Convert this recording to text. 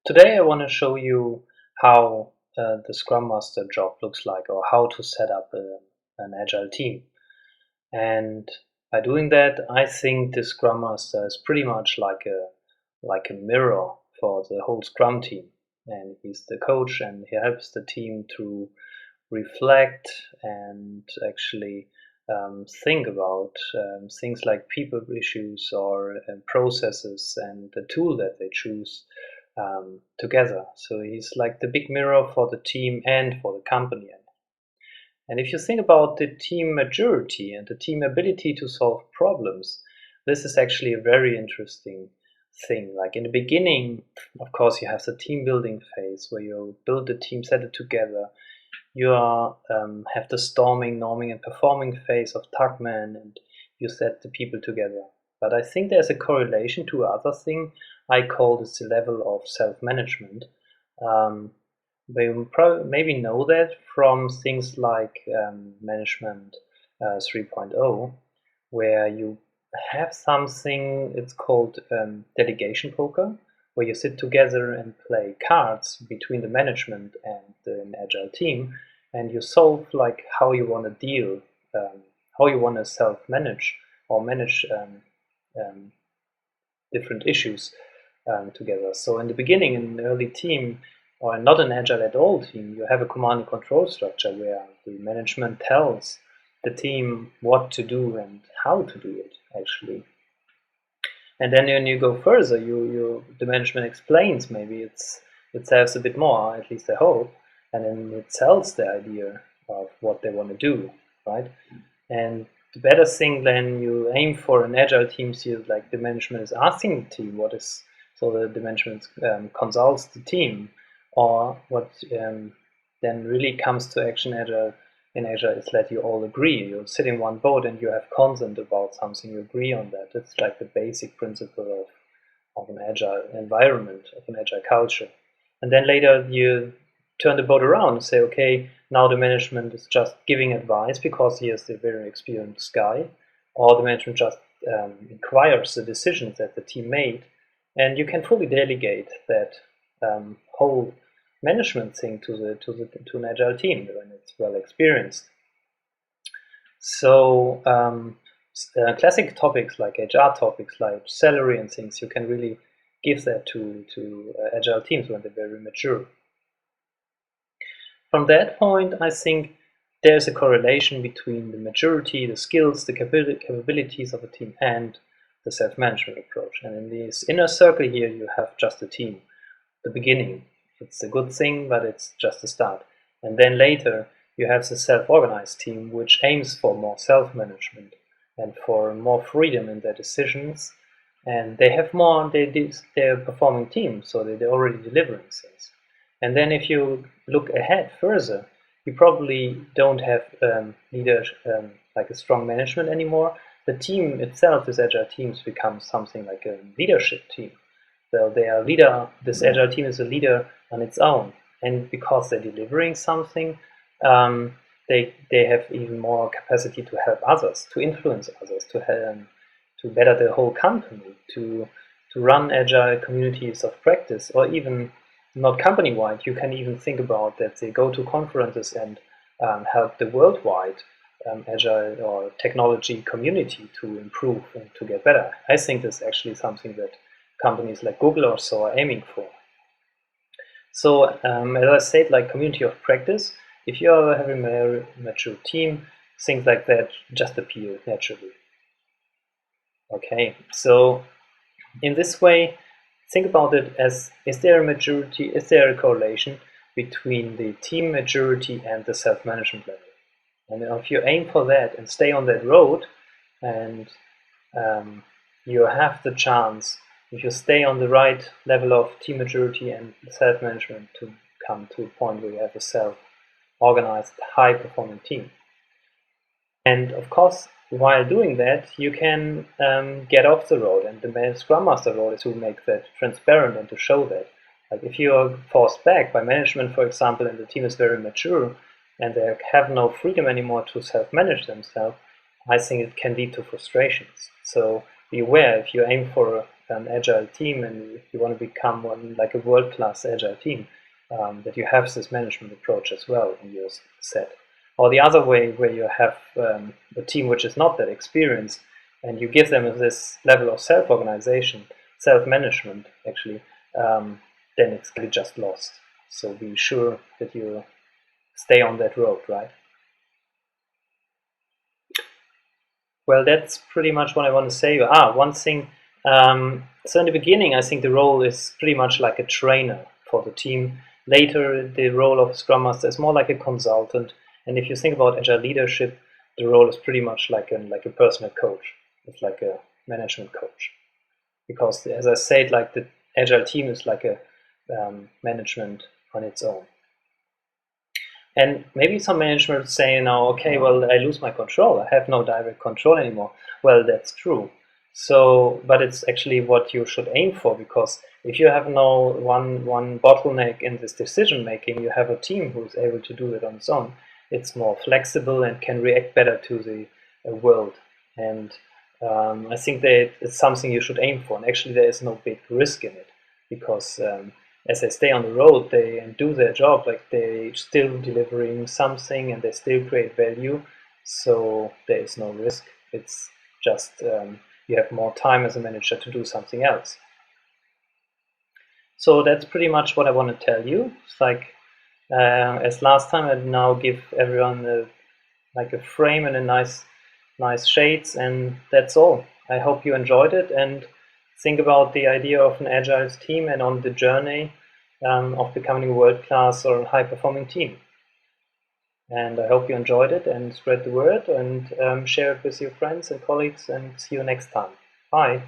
Today I want to show you how the Scrum Master job looks like, or how to set up an agile team. And by doing that, I think the Scrum Master is pretty much like a mirror for the whole Scrum team. And he's the coach, and he helps the team to reflect and actually think about things like people issues or processes and the tool that they choose together. So he's like the big mirror for the team and for the company. And if you think about the team maturity and the team ability to solve problems, this is actually a very interesting thing. Like in the beginning, of course, you have the team building phase where you build the team, set it together. You have the storming, norming, and performing phase of Tugman, and you set the people together. But I think there's a correlation to another thing I call this the level of self-management. Um, you probably maybe know that from things like Management 3.0, where you have something, it's called delegation poker, where you sit together and play cards between the management and an agile team, and you solve like how you want to deal, how you want to self-manage or manage um, different issues together. So in the beginning, in an early team, or not an agile at all team, you have a command and control structure where the management tells the team what to do and how to do it actually. And then when you go further, the management explains, maybe it says a bit more, at least I hope, and then it sells the idea of what they want to do, right? And the better thing then you aim for an agile team, so like the management is asking the team what is, so the management consults the team, or what then really comes to action agile in Agile is that you all agree. You sit in one boat and you have consent about something. You agree on that. It's like the basic principle of an agile environment, of an agile culture. And then later you turn the boat around and say, okay, now the management is just giving advice because he is the very experienced guy, or the management just inquires the decisions that the team made, and you can fully delegate that whole management thing to an agile team when it's well experienced. So classic topics like HR topics like salary and things, you can really give that to agile teams when they're very mature. From that point, I think there's a correlation between the maturity, the skills, the capabilities of a team and the self-management approach. And in this inner circle here, you have just the team, the beginning. It's a good thing, but it's just a start. And then later, you have the self-organized team, which aims for more self-management and for more freedom in their decisions. And they have more, they're a performing team, so they're already delivering things. And then if you look ahead further, you probably don't have leaders like a strong management anymore. The team itself, this agile teams, becomes something like a leadership team. So they are leader. This agile team is a leader on its own, and because they're delivering something, they have even more capacity to help others, to influence others, to better the whole company, to run agile communities of practice, or even not company-wide. You can even think about that they go to conferences and help the worldwide agile or technology community to improve and to get better. I think that's actually something that companies like Google or so are aiming for. So as I said, like community of practice, if you have a very mature team, things like that just appear naturally. Okay, so in this way, think about it as, is there a correlation between the team maturity and the self-management level? And if you aim for that and stay on that road, and you have the chance, if you stay on the right level of team maturity and self-management, to come to a point where you have a self-organized, high-performing team. And of course, while doing that, you can get off the road, and the Scrum Master role is to make that transparent and to show that. Like if you are forced back by management, for example, and the team is very mature and they have no freedom anymore to self-manage themselves, I think it can lead to frustrations. So be aware, if you aim for an agile team and you want to become like a world-class agile team, that you have this management approach as well in your set. Or the other way, where you have a team which is not that experienced, and you give them this level of self-organization, self-management, actually, then it's just lost. So be sure that you stay on that road, right? Well, that's pretty much what I want to say. One thing. So in the beginning, I think the role is pretty much like a trainer for the team. Later, the role of Scrum Master is more like a consultant. And if you think about agile leadership, the role is pretty much like a personal coach. It's like a management coach. Because as I said, like the agile team is like a management on its own. And maybe some management say now, okay, well, I lose my control. I have no direct control anymore. Well, that's true. So, but it's actually what you should aim for, because if you have no one bottleneck in this decision making, you have a team who is able to do it on its own. It's more flexible and can react better to the world. And I think that it's something you should aim for. And actually, there is no big risk in it, because as they stay on the road, they do their job, like they still delivering something and they still create value. So there is no risk. It's just you have more time as a manager to do something else. So that's pretty much what I want to tell you. It's like as last time, I now give everyone like a frame and a nice shades, and that's all. I hope you enjoyed it and think about the idea of an agile team and on the journey of becoming a world-class or a high-performing team. And I hope you enjoyed it and spread the word and share it with your friends and colleagues, and see you next time. Bye.